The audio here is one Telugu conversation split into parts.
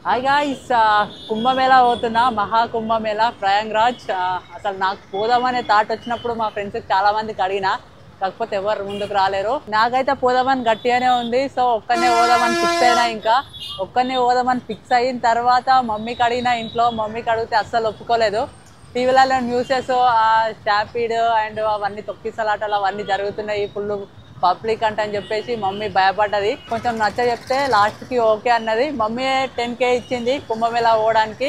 హాయ్ గాయ్స్, కుంభమేళా పోతున్నా, మహాకుంభమేళా ప్రయాగ్రాజ్. అసలు నాకు పోదామనే థాట్ వచ్చినప్పుడు మా ఫ్రెండ్స్ చాలా మందికి అడిగినా, కాకపోతే ఎవరు ముందుకు రాలేరు. నాకైతే పోదామని గట్టిగానే ఉంది. సో ఒక్కనే పోదామని ఫిక్స్ అయినా. ఇంకా ఒక్కనే పోదామని ఫిక్స్ అయిన తర్వాత మమ్మీకి అడిగినా, ఇంట్లో మమ్మీకి అడిగితే అస్సలు ఒప్పుకోలేదు. టీవీలలో న్యూసెస్ స్టాంపీడ్ అండ్ అవన్నీ తొక్కిసలాటలు అవన్నీ జరుగుతున్నాయి, ఫుల్ పబ్లిక్ అంట అని చెప్పేసి మమ్మీ భయపడ్డది. కొంచెం నచ్చ చెప్తే లాస్ట్కి ఓకే అన్నది. మమ్మీ 10K ఇచ్చింది కుంభమేళా పోవడానికి.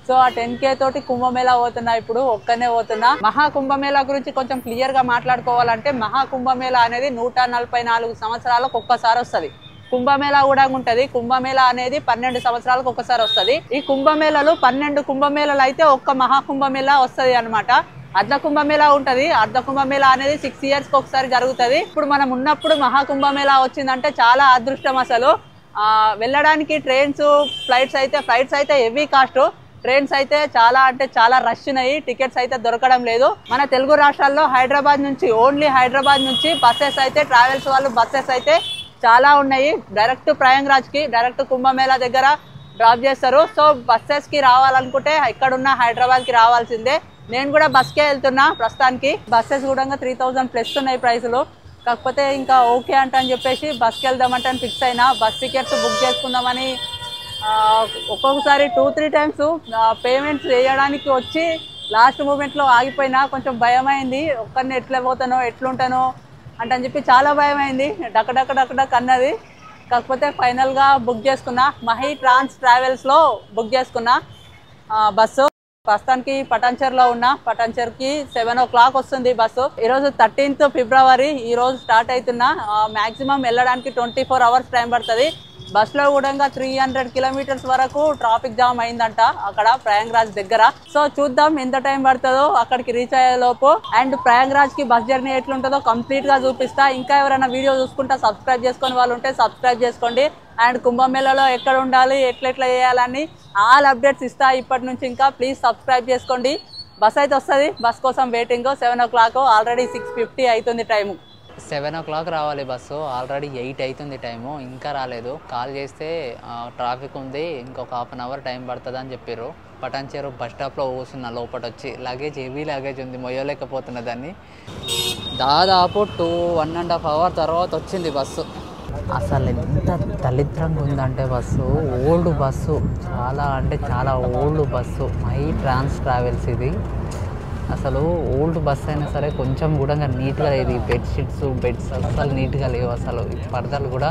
సో ఆ 10K తోటి కుంభమేళా పోతున్నా. ఇప్పుడు ఒక్కనే పోతున్నా. మహాకుంభమేళా గురించి కొంచెం క్లియర్గా మాట్లాడుకోవాలంటే, మహాకుంభమేళా అనేది 144 సంవత్సరాలకు ఒక్కసారి వస్తుంది. కుంభమేళా కూడా ఉంటుంది. కుంభమేళా అనేది 12 సంవత్సరాలకు ఒకసారి వస్తుంది. ఈ కుంభమేళాలు 12 కుంభమేళాలు అయితే ఒక్క మహాకుంభమేళా వస్తుంది అనమాట. అర్ధ కుంభమేళా ఉంటుంది. అర్ధ కుంభమేళా అనేది 6 yearsకి ఒకసారి జరుగుతుంది. ఇప్పుడు మనం ఉన్నప్పుడు మహాకుంభమేళా వచ్చిందంటే చాలా అదృష్టం. అసలు వెళ్ళడానికి ఫ్లైట్స్ అయితే హెవీ కాస్ట్. ట్రైన్స్ అయితే చాలా అంటే చాలా రష్ ఉన్నాయి. టికెట్స్ అయితే దొరకడం లేదు. మన తెలుగు రాష్ట్రాల్లో హైదరాబాద్ నుంచి, ఓన్లీ హైదరాబాద్ నుంచి బస్సెస్ అయితే, ట్రావెల్స్ వాళ్ళు బస్సెస్ అయితే చాలా ఉన్నాయి. డైరెక్ట్ ప్రయాగ్రాజ్కి, డైరెక్ట్ కుంభమేళా దగ్గర డ్రాప్ చేస్తారు. సో బస్సెస్కి రావాలనుకుంటే ఇక్కడున్న హైదరాబాద్కి రావాల్సిందే. నేను కూడా బస్కే వెళ్తున్నా ప్రస్తుతానికి. బస్సెస్ కూడా 3000+ ఉన్నాయి ప్రైసులు. కాకపోతే ఇంకా ఓకే అంట అని చెప్పేసి బస్కి వెళ్దామంటే ఫిక్స్ అయినా. బస్ టికెట్స్ బుక్ చేసుకుందామని ఒక్కొక్కసారి 2-3 times పేమెంట్స్ వేయడానికి వచ్చి లాస్ట్ మూమెంట్లో ఆగిపోయినా. కొంచెం భయం అయింది. ఒక్కరిని ఎట్లా పోతానో ఎట్లుంటానో అని చెప్పి చాలా భయం అయింది. డక్ అన్నది. కాకపోతే ఫైనల్గా బుక్ చేసుకున్నా. మహీ ట్రావెల్స్లో బుక్ చేసుకున్నా బస్సు. ప్రస్తుతానికి పటాన్చెరులో ఉన్నా. పటాన్చెరుకి 7 o'clock వస్తుంది బస్సు. ఈరోజు 13th February. ఈరోజు స్టార్ట్ అవుతున్నా. మ్యాక్సిమం వెళ్ళడానికి 24 hours టైం పడుతుంది. బస్సులో కూడా 300 kilometers వరకు ట్రాఫిక్ జామ్ అయిందంట అక్కడ ప్రయాగ్రాజ్ దగ్గర. సో చూద్దాం ఎంత టైం పడుతుందో అక్కడికి రీచ్ అయ్యే లోపు. అండ్ ప్రయాగ్రాజ్కి బస్ జర్నీ ఎట్లుంటుందో కంప్లీట్గా చూపిస్తా. ఇంకా ఎవరైనా వీడియో చూసుకుంటా సబ్స్క్రైబ్ చేసుకుని వాళ్ళు ఉంటే సబ్స్క్రైబ్ చేసుకోండి. అండ్ కుంభమేళాలో ఎక్కడ ఉండాలి, ఎట్లా చేయాలని ఆల్ అప్డేట్స్ ఇస్తా ఇప్పటి నుంచి. ఇంకా ప్లీజ్ సబ్స్క్రైబ్ చేసుకోండి. బస్ అయితే వస్తుంది. బస్ కోసం వెయిటింగ్. 7 o'clock. ఆల్రెడీ 6:50 అవుతుంది టైము. 7 o'clock రావాలి బస్సు. ఆల్రెడీ 8 అవుతుంది టైము, ఇంకా రాలేదు. కాల్ చేస్తే ట్రాఫిక్ ఉంది, ఇంకొక 1/2 hour టైం పడుతుంది అని చెప్పారు. పటాన్చెరు బస్ స్టాప్లో కూర్చున్న. లోపల వచ్చి హెవీ లగేజ్ ఉంది, మొయ్యలేకపోతున్న దాన్ని. దాదాపు 1.5 hour తర్వాత వచ్చింది బస్సు. అసలు ఎంత దరిద్రంగా ఉందంటే బస్సు, ఓల్డ్ బస్సు, చాలా అంటే చాలా ఓల్డ్ బస్సు. మై ట్రావెల్స్ ఇది. అసలు ఓల్డ్ బస్ అయినా సరే కొంచెం కూడా నీట్గా లేదు. ఈ బెడ్స్ అసలు నీట్గా లేవు. అసలు ఈ పరదాలు కూడా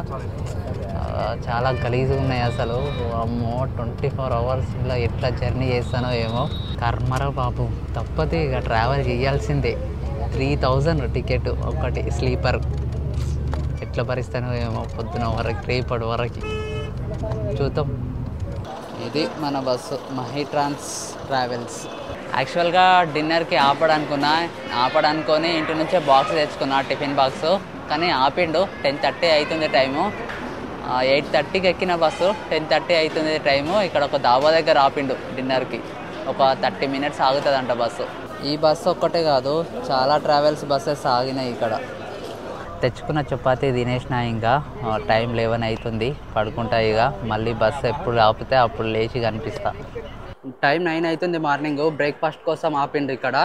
చాలా గలీజ్గా ఉన్నాయి. అసలు అమ్మో 24 hours ఇలా ఎట్లా జర్నీ చేస్తానో ఏమో. కర్మరా బాబు, తప్పదు ఇక ట్రావెల్ చేయాల్సిందే. 3000 టికెట్ ఒకటి స్లీపర్. ఎట్లా భరిస్తానో ఏమో పొద్దున వరకు, రేపటి వరకు చూద్దాం. ఇది మన బస్సు, మహీ ట్రావెల్స్. యాక్చువల్గా డిన్నర్కి ఆపడానుకొని ఇంటి నుంచే బాక్స్ తెచ్చుకున్నా, టిఫిన్ బాక్స్. కానీ ఆపిండు. 10:30 అవుతుంది టైము. 8:30కి ఎక్కిన బస్సు, 10:30 అవుతుంది టైము. ఇక్కడ ఒక దాబా దగ్గర ఆపిండు డిన్నర్కి. ఒక 30 minutes ఆగుతుందంట బస్సు. ఈ బస్సు ఒక్కటే కాదు, చాలా ట్రావెల్స్ బస్సెస్ ఆగినాయి ఇక్కడ. తెచ్చుకున్న చపాతీ తినేసిన. ఇంకా టైం 11 అవుతుంది, పడుకుంటా. ఇక మళ్ళీ బస్సు ఎప్పుడు ఆపితే అప్పుడు లేచి కనిపిస్తా. టైం 9 అవుతుంది మార్నింగ్. బ్రేక్ఫాస్ట్ కోసం ఆపిండు ఇక్కడ.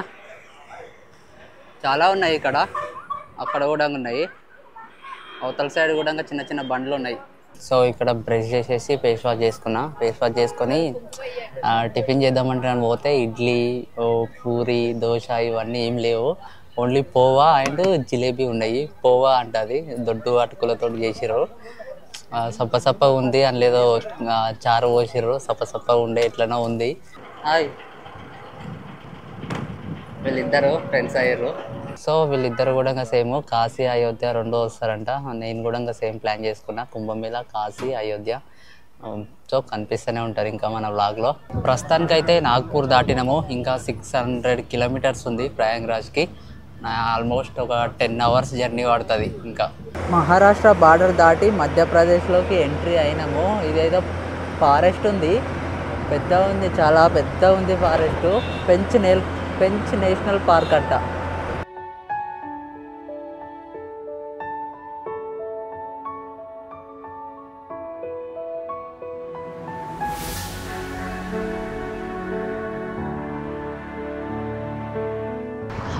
చాలా ఉన్నాయి ఇక్కడ, అక్కడ కూడా ఉన్నాయి. అవతల సైడ్ కూడా చిన్న చిన్న బండ్లు ఉన్నాయి. సో ఇక్కడ బ్రష్ చేసేసి ఫేస్ వాష్ చేసుకున్నా. ఫేస్ వాష్ చేసుకొని టిఫిన్ చేద్దామంటే నేను పోతే ఇడ్లీ, పూరి, దోశ ఇవన్నీ ఏం లేవు. ఓన్లీ పోవా అండ్ జిలేబీ ఉన్నాయి. పోవా అంటది దొడ్డు అటుకులతో చేసిర్రు. సప్ప ఉంది, అందులో చారు పోసిర్రు. సప్ప ఉండే ఎట్లనో ఉంది. హాయ్, వీళ్ళిద్దరు ఫ్రెండ్స్ అయ్యారు. సో వీళ్ళిద్దరు కూడా సేమ్ కాశీ, అయోధ్య 2 వస్తారంట. నేను కూడా సేమ్ ప్లాన్ చేసుకున్నా, కుంభమేళా, కాశీ, అయోధ్య. సో కనిపిస్తూనే ఉంటారు ఇంకా మన వ్లాగ్లో. ప్రస్తుతానికైతే నాగ్పూర్ దాటినాము. ఇంకా 600 kilometers ఉంది ప్రయాగ్రాజ్కి. ఆల్మోస్ట్ ఒక 10 hours జర్నీ పడుతుంది. ఇంకా మహారాష్ట్ర బార్డర్ దాటి మధ్యప్రదేశ్లోకి ఎంట్రీ అయినాము. ఇదేదో ఫారెస్ట్ ఉంది, పెద్ద ఉంది, చాలా పెద్ద ఉంది ఫారెస్ట్. పెంచ్ నేషనల్ పార్క్ అంట.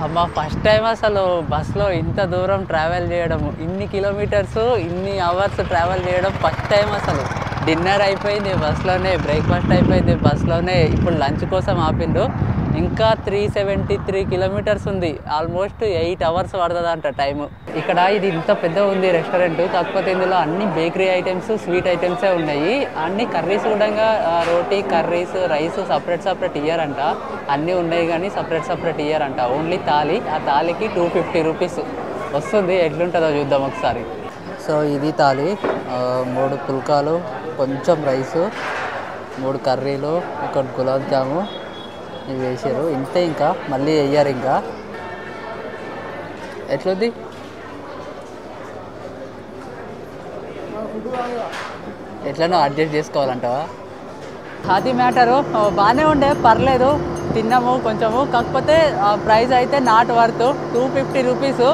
అమ్మా ఫస్ట్ టైం అసలు బస్లో ఇంత దూరం ట్రావెల్ చేయడం, ఇన్ని కిలోమీటర్స్ ఇన్ని అవర్స్ ట్రావెల్ చేయడం ఫస్ట్ టైం అసలు. డిన్నర్ అయిపోయింది బస్లోనే, బ్రేక్ఫాస్ట్ అయిపోయింది బస్లోనే, ఇప్పుడు లంచ్ కోసం ఆపిండు. ఇంకా 373 కిలోమీటర్స్ ఉంది, ఆల్మోస్ట్ 8 అవర్స్ పడుతుందంట టైము. ఇక్కడ ఇది ఇంత పెద్ద ఉంది రెస్టారెంట్, కాకపోతే ఇందులో అన్ని బేకరీ ఐటమ్స్ స్వీట్ ఐటమ్సే ఉన్నాయి. అన్ని కర్రీస్ కూడా రోటీ కర్రీస్ రైస్ సపరేట్ ఇయ్యారంట. అన్నీ ఉన్నాయి కానీ సపరేట్ ఇయ్యారంట, ఓన్లీ థాలీ. ఆ థాలీకి 250 రూపీస్ వస్తుంది. ఎట్లుంటుందో చూద్దాం ఒకసారి. సో ఇది థాలీ, 3 పుల్కాలు, కొంచెం రైసు, 3 కర్రీలు, 1 గులాబ్ జాము ఇవి వేసారు. ఇంతే, ఇంకా మళ్ళీ వేయరు. ఇంకా ఎట్లుంది? ఎట్లనో అడ్జస్ట్ చేసుకోవాలంటావా? అది మ్యాటరు. బాగానే ఉండే, పర్లేదు, తిన్నాము కొంచెము. కాకపోతే ప్రైస్ అయితే నాట్ వర్త్. 250 రూపీస్.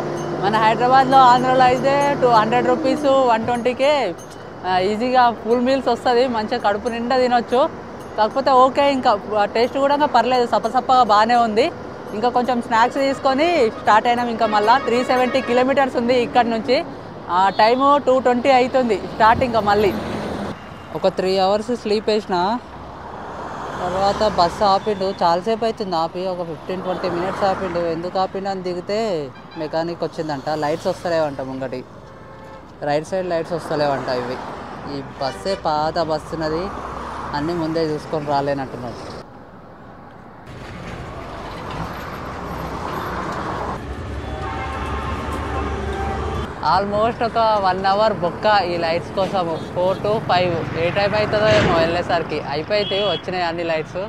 మన హైదరాబాద్లో ఆంధ్రాలో అయితే 200 రూపీస్ 120కే ఈజీగా ఫుల్ మీల్స్ వస్తుంది. మంచిగా కడుపు నిండా తినొచ్చు. కాకపోతే ఓకే, ఇంకా టేస్ట్ కూడా పర్లేదు, సప్పగా బాగానే ఉంది. ఇంకా కొంచెం స్నాక్స్ తీసుకొని స్టార్ట్ అయినాం. ఇంకా మళ్ళీ 370 కిలోమీటర్స్ ఉంది ఇక్కడ నుంచి. టైము 2:20 అవుతుంది స్టార్ట్. ఇంకా మళ్ళీ ఒక 3 అవర్స్ స్లీప్ వేసిన తర్వాత బస్సు ఆపిండు. చాలాసేపు అవుతుంది ఆపి, ఒక 15-20 మినిట్స్ ఆపిండు. ఎందుకు ఆపిండు అని దిగితే మెకానిక్ వచ్చిందంట. లైట్స్ వస్తలేవంట ముంగటి, రైట్ సైడ్ లైట్స్ వస్తలేవంట. ఇవి ఈ బస్సే పాత బస్సు ఉన్నది, అన్నీ ముందే చూసుకొని రాలేనట్టున్నారు. ఆల్మోస్ట్ ఒక 1 అవర్ బొక్క ఈ లైట్స్ కోసము. 4 to 5 ఏ టైం అవుతుందో ఏమో వెళ్ళేసరికి. అయిపోతే వచ్చినాయి అన్ని లైట్స్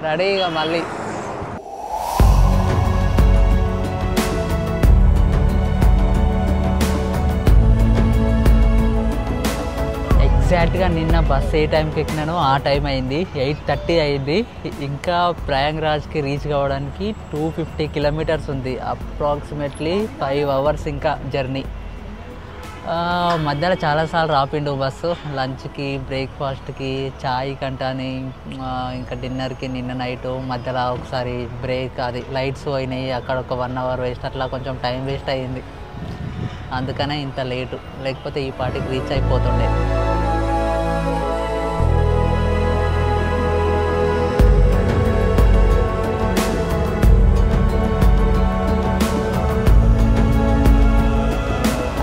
రెడీగా మళ్ళీ. ఎగ్జాక్ట్గా నిన్న బస్ ఏ టైంకి ఎక్కినానో ఆ టైం అయింది, 8:30 అయింది. ఇంకా ప్రయాగ్రాజ్కి రీచ్ కావడానికి 250 కిలోమీటర్స్ ఉంది, అప్రాక్సిమేట్లీ 5 అవర్స్ ఇంకా జర్నీ. మధ్యలో చాలాసార్లు రాపిండు బస్సు, లంచ్కి బ్రేక్ఫాస్ట్కి చాయ్ కంటాని, ఇంకా డిన్నర్కి నిన్న నైటు. మధ్యలో ఒకసారి బ్రేక్, అది లైట్స్ పోయినాయి, అక్కడ ఒక 1 అవర్ వేస్ట్, అట్లా కొంచెం టైం వేస్ట్ అయ్యింది. అందుకనే ఇంత లేటు, లేకపోతే ఈ పాటికి రీచ్ అయిపోతుండే.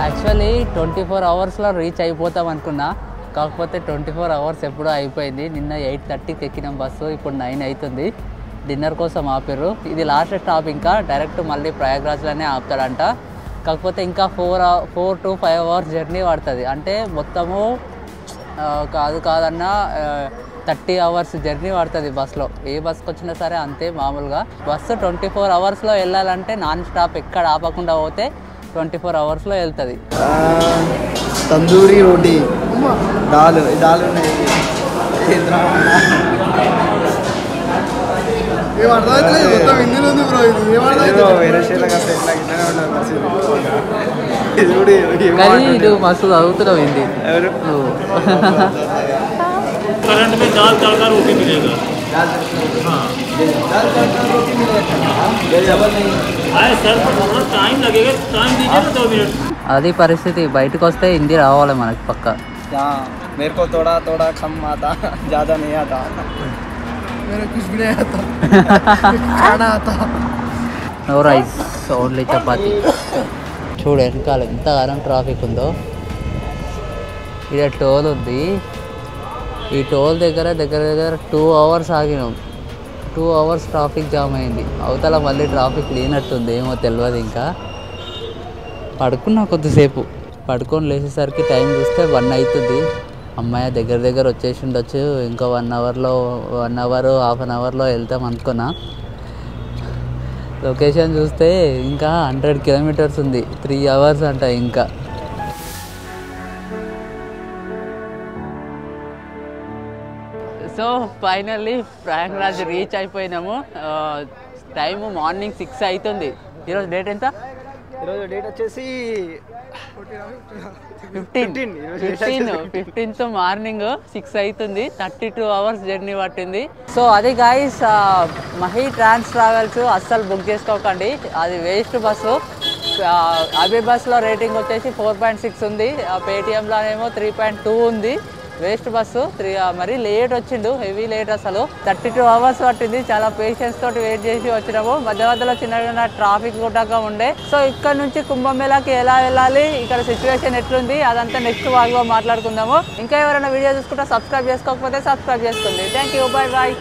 యాక్చువల్లీ 24 అవర్స్లో రీచ్ అయిపోతాం అనుకున్నా, కాకపోతే 24 అవర్స్ ఎప్పుడో అయిపోయింది. నిన్న 8:30కి ఎక్కినాం బస్సు, ఇప్పుడు 9 అవుతుంది. డిన్నర్ కోసం ఆపిర్రు. ఇది లాస్ట్ స్టాప్, ఇంకా డైరెక్ట్ మళ్ళీ ప్రయాగ్రాజ్లోనే ఆపుతాడంట. కాకపోతే ఇంకా 4 to 5 అవర్స్ జర్నీ పడుతుంది. అంటే మొత్తము కాదన్నా 30 అవర్స్ జర్నీ పడుతుంది బస్లో. ఏ బస్కి వచ్చినా సరే అంతే మామూలుగా. బస్సు 24 అవర్స్లో వెళ్ళాలంటే నాన్ స్టాప్ ఎక్కడ ఆపకుండా పోతే 24 అవర్స్లో వెళ్తుంది. తందూరి రోటీ, దాల్ ఉన్నాయి. కానీ ఇది మస్తు చదువుతున్నావు ఏంది నువ్వు? करंट में दाल तड़का रोटी मिलेगा। सर थोड़ा टाइम लगेगा, टाइम दीजिए ना 2 मिनट। అది పరిస్థితి. బయటకు వస్తే హిందీ రావాలి మనకి పక్క. मेरे को थोड़ा कम आता, ज़्यादा नहीं आता। मेरे कुछ भी नहीं आता, खाना आता। No rice, only chapati. చూడు వెనకాల ఎంతగానం ట్రాఫిక్ ఉందో. ఇక్కడ టోల్ ఉంది, ఈ టోల్ దగ్గర 2 అవర్స్ ఆగినాం. 2 అవర్స్ ట్రాఫిక్ జామ్ అయింది. అవతల మళ్ళీ ట్రాఫిక్ లేనట్టుంది, ఏమో తెలియదు. ఇంకా పడుకున్నా కొద్దిసేపు, పడుకొని లేచేసరికి టైం చూస్తే 1 అవుతుంది. అమ్మాయి దగ్గర వచ్చేసి ఉండొచ్చు. ఇంకా 1 అవర్ హాఫ్ అన్ అవర్లో వెళ్తాం అనుకున్నా. లొకేషన్ చూస్తే ఇంకా 100 కిలోమీటర్స్ ఉంది, 3 అవర్స్ అంట. ఇంకా సో ఫైనల్లీ ప్రయాగ్రాజ్ రీచ్ అయిపోయినాము. టైము మార్నింగ్ 6 అవుతుంది. ఈరోజు డేట్ ఎంత? ఈరోజు డేట్ వచ్చేసి 15th మార్నింగ్ 6 అవుతుంది. 32 hours జర్నీ పట్టింది. సో అది గైస్ మహి ట్రాన్స్ ట్రావెల్స్ అస్సలు బుక్ చేసుకోకండి, అది వేస్ట్ బస్సు. అబే బస్సులో రేటింగ్ వచ్చేసి 4.6 ఉంది, పేటిఎంలోనేమో 3.2 ఉంది. Waste bus. మరి లేట్ వచ్చిండు, హెవీ లేట్. అసలు 32 hours పట్టింది. చాలా పేషెన్స్ తోటి వెయిట్ చేసి వచ్చినాము. మధ్య మధ్యలో చిన్న ట్రాఫిక్ కూడా ఉండే. సో ఇక్కడ నుంచి కుంభమేళాకి ఎలా వెళ్ళాలి, ఇక్కడ సిచ్యువేషన్ ఎట్లుంది, అదంతా నెక్స్ట్ వాగ్లో మాట్లాడుకుందాము. ఇంకా ఎవరైనా వీడియో చూసుకుంటే సబ్స్క్రైబ్ చేసుకోకపోతే సబ్స్క్రైబ్ చేసుకోండి. Thank you, bye bye.